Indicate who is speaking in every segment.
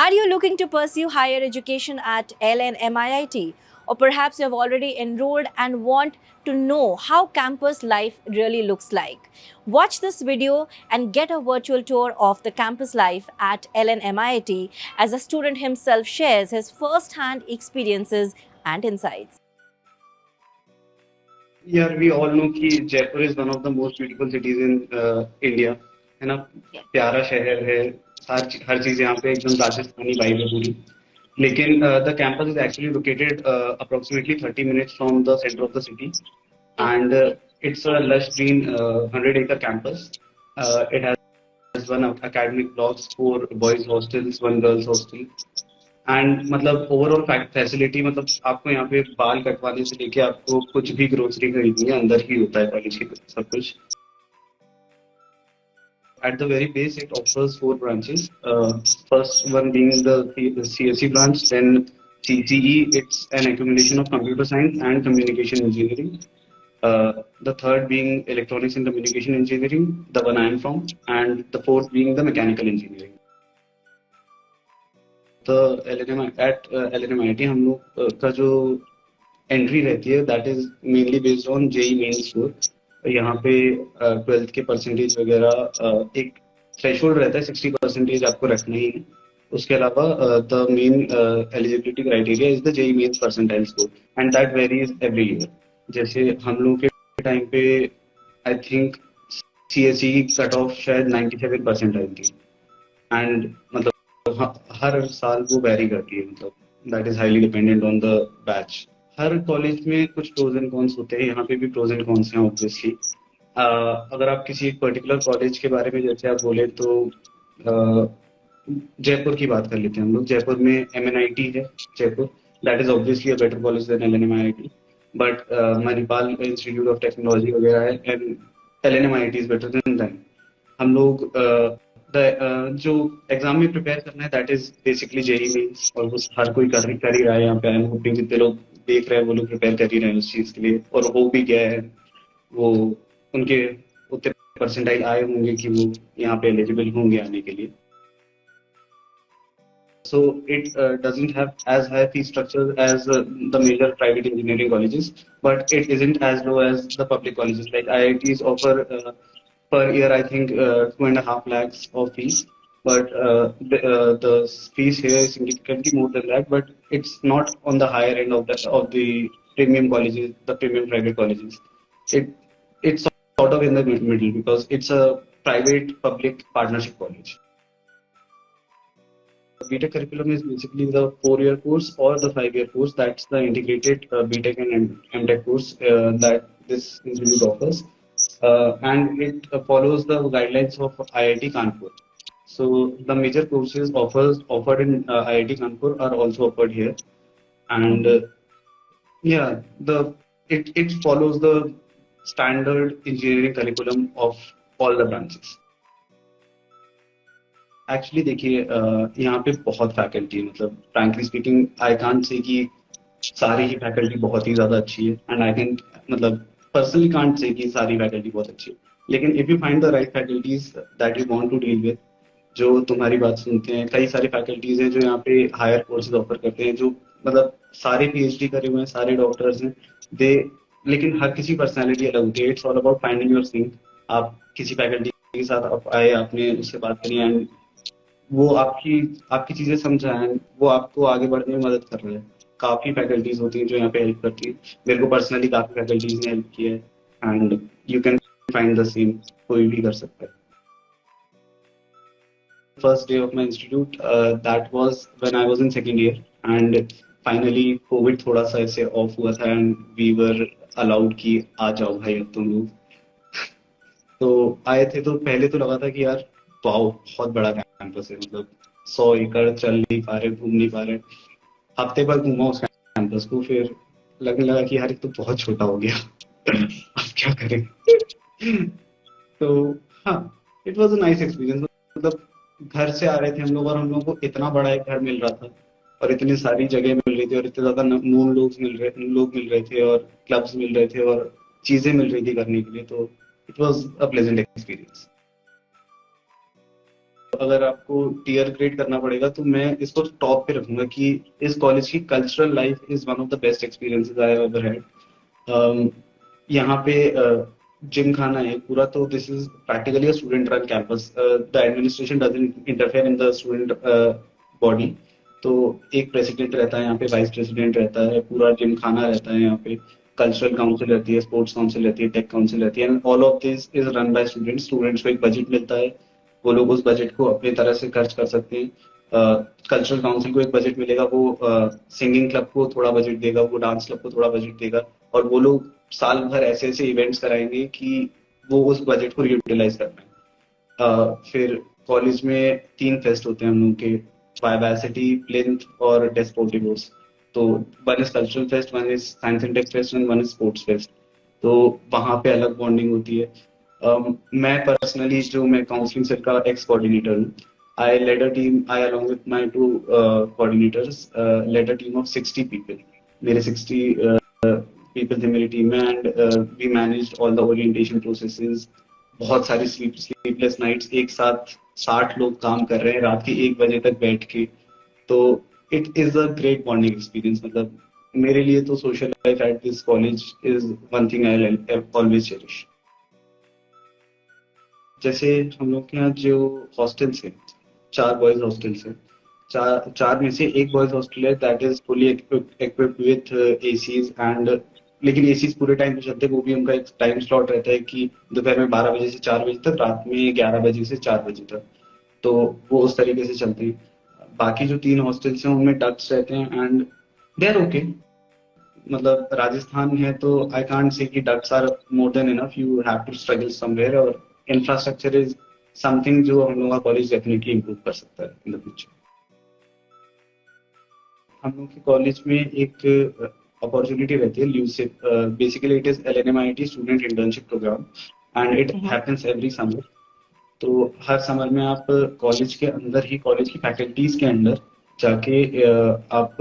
Speaker 1: Are you looking to pursue higher education at LNMIIT? Or perhaps you have already enrolled and want to know how campus life really looks like? Watch this video and get a virtual tour of the campus life at LNMIIT as a student himself shares his first hand experiences and insights.
Speaker 2: यार we all know कि Jaipur is one of the most beautiful cities in India, है ना। प्यारा शहर है। हर चीज यहाँ पे एकदम राजस्थानी वाइब है पूरी। लेकिन the campus is actually located approximately 30 minutes from the centre of the city, and it's a lush green 100-acre campus. It has one academic blocks, 4 boys hostels, 1 girls hostel. And मतलब overall facility, मतलब आपको यहाँ पे बाल कटवाने से लेके आपको कुछ भी ग्रोसरी खरीदनी है अंदर ही होता है कॉलेज की सब कुछ। At the very base, it offers 4 branches. First one being the CSE branch, then CCE. It's an accumulation of computer science and communication engineering. The third being electronics and communication engineering, the one I am from, and the fourth being the mechanical engineering. The LNM at LNMIT हम लोग का जो entry रहती है that is mainly based on JEE Main score. यहाँ पे 12th के percentage वगैरह एक थ्रेशोल्ड रहता है, 60% आपको रखना ही है। उसके अलावा the main eligibility criteria is the JEE Main percentile score, and that varies every year. जैसे हम लोग के टाइम पे I think CSE cut off शायद 97% आई थी, एंड मतलब हर साल वो वेरी करती है, मतलब that is highly dependent on the batch. Her college में कुछ प्रोज एंड कॉन्स होते हैं, यहाँ पे भी प्रोज एंड कॉन्स हैं ऑब्वियसली। अगर आप किसी एक पर्टिकुलर कॉलेज के बारे में जैसे आप बोले तो जयपुर की बात कर लेते हैं हम लोग। जयपुर में एमएनआईटी है Jaipur, that is obviously a better college than LNMIT, but Manipal institute of technology वगैरह है, and LNMIT is better than that. हम लोग जो एग्जाम में प्रिपेयर करना है that is basically JEE mains, और वो हर कोई कर ही रहा है यहाँ पे। आई एम होपिंग जितने लोग देख रहे हैं वो लोग प्रिपेयर कर ही रहे हैं उस चीज के लिए, और हो भी गया है। वो उनके उतने परसेंटाइल आए होंगे कि वो यहाँ पे एलिजिबल होंगे आने के लिए। So it doesn't have as high fee structure as the major private engineering colleges, but it isn't as low as the public colleges. Like IITs offer per year, I think 2.5 lakhs of fees, but the fees here is significantly more than that. But it's not on the higher end of the premium colleges, the premium private colleges. It it's sort of in the middle because it's a private public partnership college. BTech curriculum is basically the 4-year course or the 5-year course. That's the integrated BTech and MTech course that this institute offers. And it follows the guidelines of IIT Kanpur. So the major courses offered in IIT Kanpur are also offered here. And yeah, it follows the standard engineering curriculum of all the branches. Actually देखिए यहाँ पे बहुत faculty है, मतलब frankly speaking I can't say कि सारी ही faculty बहुत ही ज्यादा अच्छी है, एंड आई कैन मतलब पर्सनली कांट से कि सारी फैकल्टी बहुत अच्छी है। लेकिन if you find the right faculties that you want to deal with, जो तुम्हारी बात सुनते हैं, कई सारी फैकल्टीज हैं जो यहाँ पे हायर कोर्सेज ऑफर करते हैं, जो मतलब सारे पीएचडी करे हुए हैं, सारे डॉक्टर्स हैं दे। लेकिन हर किसी पर्सनैलिटी अलग होती है। It's all about finding your thing. आप किसी फैकल्टी के साथ आप आए, आपने उससे बात करी, एंड वो आपकी आपकी चीजें समझाएं, वो आपको आगे बढ़ने में मदद कर रहे हैं। काफी फैकल्टीज होती हैं जो यहाँ पे हेल्प करती है। मेरे को पर्सनली काफी फैकल्टीज ने हेल्प किया है, and you can find the same, कोई भी कर सकता है। First day of my institute that was when I was in second year, and finally Covid थोड़ा सा ऐसे ऑफ हुआ था, एंड वी वर अलाउड कि आ जाओ भाई अब तुम लोग। तो आए थे तो पहले तो लगा था कि यार वाओ बहुत बड़ा कैंपस है, मतलब 100 एकड़, चल नहीं पा रहे, घूम नहीं पा रहे। हफ्ते भर घूमा उस कैंपस को, फिर लगने लगा कि यार ये तो बहुत छोटा हो गया। अब क्या करें। तो हाँ, it was a nice experience. मतलब घर से आ रहे थे हम लोग, और हम लोग को इतना बड़ा एक घर मिल रहा था, और इतनी सारी जगह मिल रही थी, और इतने ज्यादा नोन लोग मिल रहे थे, और क्लब्स मिल रहे थे, और चीजें मिल रही थी करने के लिए। तो it was a pleasant experience. अगर आपको टियर ग्रेड करना पड़ेगा तो मैं इसको टॉप पे रखूंगा कि इस कॉलेज की cultural life is one of the best experiences I have ever had. यहाँ पे जिम खाना है पूरा, तो this is practically a student run campus. The administration doesn't interfere in the student body. तो एक प्रेसिडेंट रहता है यहाँ पे, वाइस प्रेसिडेंट रहता है, पूरा जिम खाना रहता है यहाँ पे, कल्चरल काउंसिल रहती है, स्पोर्ट्स काउंसिल रहती है, टेक काउंसिल रहती है, and all of this is run by students. Students को एक बजट मिलता है, वो लोग उस बजट को अपनी तरह से खर्च कर सकते हैं। कल्चरल काउंसिल को एक बजट मिलेगा, वो सिंगिंग क्लब को थोड़ा बजट देगा, वो डांस क्लब को थोड़ा बजट देगा, और वो लोग साल भर ऐसे ऐसे इवेंट्स कराएंगे कि वो उस बजट को यूटिलाइज कर पाए। फिर कॉलेज में 3 फेस्ट होते हैं हम लोग के, वाइवासिटी, प्लिंथ और डेस्पोटिवोस। तो one is cultural fest, one is science and tech fest, and one is sports fest. तो वहां पे अलग बॉन्डिंग होती है। मैं पर्सनली, जो मैं काउंसलिंग सेल का एक्स कोऑर्डिनेटर हूँ, I led a team, I along with my 2 coordinators led a team of 60 people। मेरे 60 people थे मेरी टीम में, and we managed all the orientation processes. बहुत सारी स्लीपलेस नाइट्स, एक साथ 60 लोग काम कर रहे हैं रात के 1 बजे तक बैठ के। तो it is a great bonding experience. मतलब मेरे लिए तो social life at this college is one thing I always cherish. जैसे हम लोग के यहाँ जो हॉस्टल्स हैं, 4 बॉयज हॉस्टल्स हैं। चार में से एक बॉयज हॉस्टल है that is fully equipped with ACs, and लेकिन एसीज पूरे टाइम पे चलते हैं। वो भी उनका एक टाइम स्लॉट रहता है कि दोपहर में 12 बजे से 4 बजे तक, रात में 11 बजे से 4 बजे तक। तो वो उस तरीके से चलते हैं। बाकी जो 3 हॉस्टल्स हैं उनमें डक्स रहते हैं, एंड दे आर ओके। मतलब राजस्थान है तो आई कांट से कि ducks are more than enough, you have to struggle somewhere, और इंफ्रास्ट्रक्चर इज समथिंग जो हम लोग का कॉलेज डेफिनेटली इम्प्रूव कर सकता है इन द फ्यूचर। हम लोग के कॉलेज में एक अपॉर्चुनिटी रहती है LUSIP. Basically it is LNMIT student internship program, and it
Speaker 1: Mhm.
Speaker 2: Happens every summer. तो हर समर में आप कॉलेज के अंदर ही, कॉलेज की फैकल्टीज के अंदर जाके आप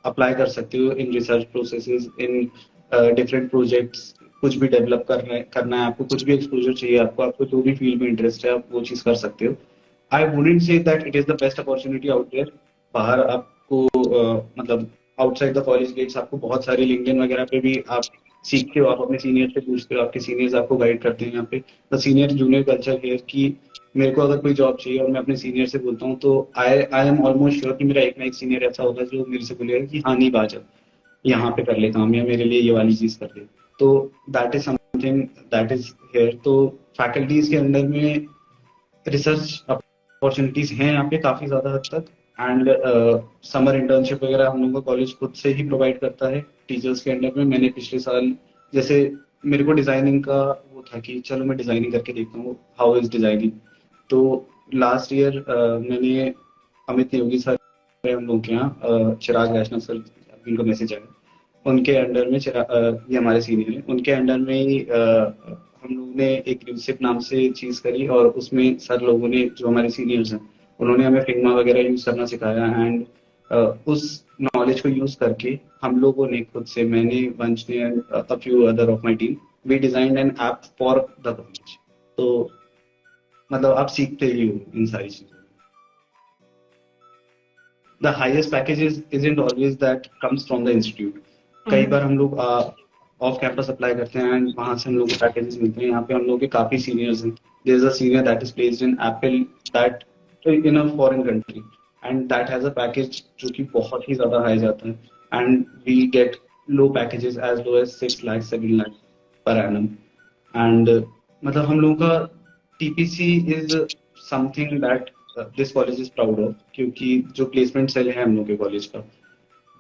Speaker 2: अप्लाई कर सकते हो in research processes, in different projects. कुछ भी डेवलप करना है आपको, कुछ भी एक्सपोजर चाहिए आपको, आपको जो भी फील्ड में इंटरेस्ट है आप वो चीज कर सकते हो। I wouldn't say that it is the best opportunity out there. बाहर आपको मतलब आउटसाइड द कॉलेज गेट्स आपको बहुत सारी लिंक्डइन वगैरह पे भी आप सीखते हो, आप अपने सीनियर से पूछते हो, आपके सीनियर्स आपको गाइड करते हैं यहाँ पे। द सीनियर जूनियर कल्चर है कि मेरे को अगर कोई जॉब चाहिए और मैं अपने सीनियर से बोलता हूँ, तो आई एम ऑलमोस्ट श्योर कि मेरा एक ना एक सीनियर ऐसा होगा जो मेरे से बोलेगा कि हाँ नहीं बात, यहाँ पे कर ले काम, या मेरे लिए ये वाली चीज कर ले। तो that is something that is here. तो फैकल्टीज के अंदर में रिसर्च अपॉर्चुनिटीज हैं यहाँ पे काफी ज्यादा हद तक, एंड समर इंटर्नशिप वगैरह हम लोग का कॉलेज खुद से ही प्रोवाइड करता है टीचर्स के अंडर में। मैंने पिछले साल, जैसे मेरे को डिजाइनिंग का वो था कि चलो मैं डिजाइनिंग करके देखता हूँ हाउ इज डिजाइनिंग। तो लास्ट ईयर मैंने अमित नेगी सर है हम लोग के यहाँ, चिराग वैष्णव सर, जिनको मैसेज आया, उनके अंडर में ये हमारे सीनियर हैं, उनके अंडर में ही हम लोगों ने एक रिसिप नाम से चीज करी, और उसमें सर लोगों ने, जो हमारे सीनियर्स हैं, उन्होंने हमें फिग्मा वगैरह यूज करना सिखाया। एंड उस नॉलेज को यूज करके हम लोगों ने खुद से, मैंने, वंश ने, a few other of my team, we designed an app for the college. तो मतलब आप सीखते ही हो इन सारी चीजों। The highest packages isn't always that comes from the institute. कई
Speaker 1: Mhm.
Speaker 2: बार हम लोग ऑफ कैंपस अप्लाई करते हैं एंड वहां से हम लोग को पैकेजेस मिलते हैं। यहाँ पे हम लोग के काफी सीनियर्स हैं। There is a senior that is placed in Apple, that in a foreign country, and that has a package जो कि बहुत ही ज्यादा हाई जाता है, and we get low packages as low as 6 lakh 7 lakh per annum. एंड मतलब हम लोगों का TPC is something that this college is proud of, क्योंकि जो प्लेसमेंट सेल है हम लोग के कॉलेज का,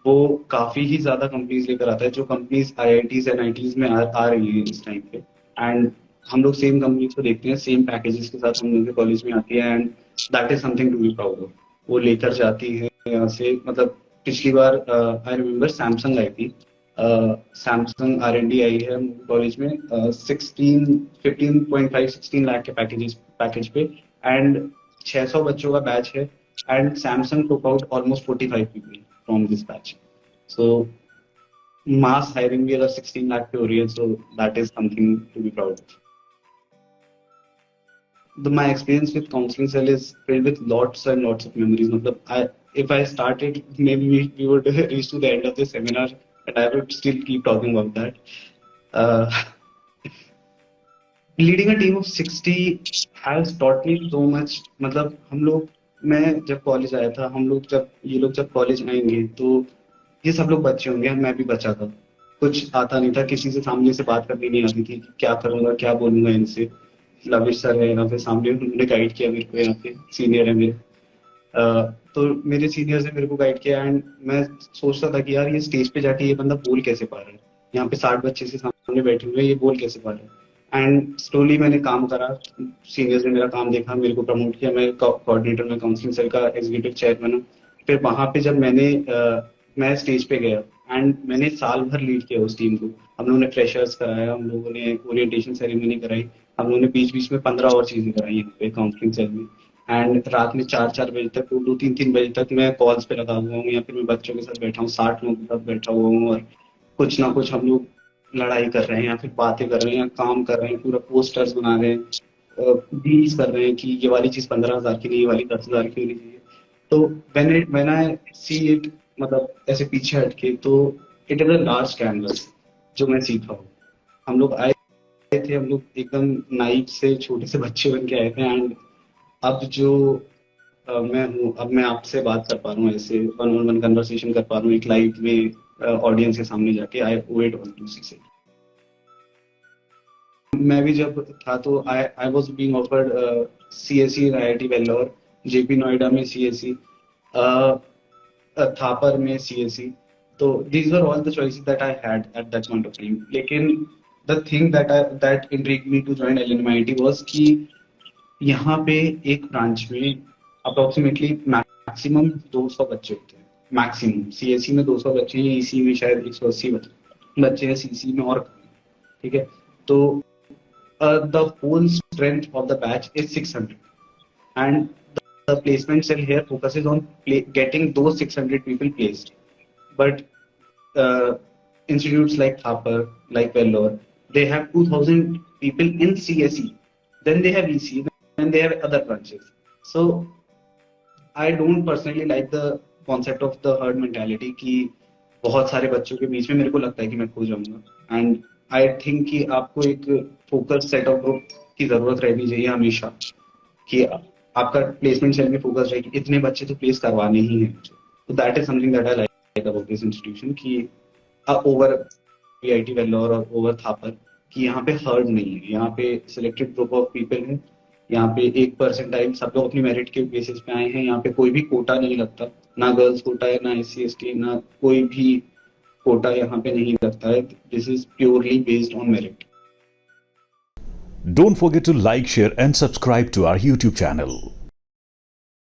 Speaker 2: वो काफी ही ज्यादा कंपनीज लेकर आता है। जो कंपनीज आईआईटीज एनआईटीज में आ रही है इस टाइम पे, एंड हम लोग सेम कंपनीज को देखते हैं, सेम पैकेजेस के साथ हम लोग के कॉलेज में आती है, and that is something to be proud of. वो लेकर जाती है यहाँ से। मतलब पिछली बार आई रिमेम्बर सैमसंग आई थी, सैमसंग R&D आई है कॉलेज में 15.5 16 लाख के पैकेज पे, एंड 600 बच्चों का बैच है, and Samsung took out almost 45 people from this batch. So mass hiring भी अगर 16 लाख पे हो रही है, so that is something to be proud of. my experience with counseling cell is filled with lots and lots of memories. If I started, maybe we would reach to the end of the seminar, and I would still keep talking about that. Uh, Leading a team of 60 has taught me so much. मतलब हम लोग, मैं जब college आया था, हम लोग जब ये लोग जब कॉलेज आएंगे तो ये सब लोग बच्चे होंगे, मैं भी बच्चा था, कुछ आता नहीं था, किसी से सामने से बात करनी नहीं आती थी, क्या करूंगा क्या बोलूंगा इनसे। लविश सर है यहाँ पे सामने, उन्होंने गाइड किया मेरे को, यहाँ पे सीनियर है मेरे। तो मेरे सीनियर्स ने मेरे को गाइड किया, एंड मैं सोचता था कि यार ये स्टेज पे जाके ये बंदा बोल कैसे पा रहा है, यहाँ पे 60 बच्चे से सामने बैठे हुए हैं, ये बोल कैसे पा रहा है। एंड स्लोली मैंने काम करा, सीनियर्स ने मेरा काम देखा, मेरे को प्रमोट किया, मैं कोऑर्डिनेटर में काउंसलिंग सेल का एग्जीक्यूटिव चेयर बना। फिर वहां पे जब मैं स्टेज पे गया एंड मैंने साल भर लीड किया उस टीम को। हम लोगों ने फ्रेशर्स कराया, हम लोगों ने ओरिएंटेशन सेरेमनी कराई, हम लोगों ने बीच बीच में 15 और चीजें कराई यहाँ पे काउंसलिंग सेल में। एंड रात में 4-4 बजे तक, 2-3 बजे तक मैं कॉल्स पे लगा हुआ हूँ, या फिर मैं बच्चों के साथ बैठा हूँ, 60 लोगों के साथ बैठा हुआ हूँ, और कुछ ना कुछ हम लोग लड़ाई कर रहे हैं या फिर बातें कर रहे हैं या काम कर रहे हैं, पूरा पोस्टर्स बना रहे हैं, डील्स कर रहे हैं कि ये वाली चीज 15,000 की नहीं, ये वाली 10,000 की होनी चाहिए। तो व्हेन आई सी इट, मतलब ऐसे पीछे हटके, तो it is a large canvas जो मैं सीखा हूँ। हम लोग आए थे, हम लोग एकदम नाइव से छोटे से बच्चे बन के आए थे, एंड अब जो मैं हूँ, अब मैं आपसे बात कर पा रहा हूँ, ऐसे वन ऑन वन कन्वर्सेशन कर पा रहा हूँ एक लाइव में ऑडियंस के सामने जाके। आई ओwe it all to CC। मैं भी जब था तो I was being offered CSE IIT Vellore, JP Noida में CSE, थापर में CSE। तो these were all the choices that I had at that point of time। लेकिन the thing that intrigued me to join LNMIT was कि यहाँ पे एक branch में approximately maximum 200 बच्चे होते हैं, मैक्सिमम। CSE में 200 बच्चे हैं, EC में शायद 180 बच्चे हैं, CC में और, ठीक है। तो the whole strength of the batch is 600, and the placement cell here focuses on getting those 600 people placed. But institutes like Thapar, like Vellore, they have 2,000 people in CSE, then they have EC, then they have other branches. So I don't personally like the concept of the herd mentality कि बहुत सारे बच्चों के बीच में मेरे को लगता है कि मैं खो जाऊंगा। एंड आई थिंक कि आपको एक फोकस सेट ऑफ ग्रुप की जरूरत रहनी चाहिए हमेशा, कि आपका प्लेसमेंट सेल में फोकस रहे कि इतने बच्चे तो प्लेस करवाने ही हैं। तो that is something that I like about this institution, कि ओवर IIT वेल्लोर और ओवर थापर, कि यहाँ पे हर्ड नहीं है, यहाँ पे सिलेक्टेड ग्रुप ऑफ पीपल है, यहाँ पे 1% सब लोग अपनी मेरिट के बेसिस पे आए हैं, यहाँ पे कोई भी कोटा नहीं लगता, ना गर्ल्स कोटा है, ना SC ST, ना कोई भी कोटा यहाँ पे नहीं लगता है। This is purely based on merit.
Speaker 3: Don't forget to like, share and subscribe to our YouTube channel.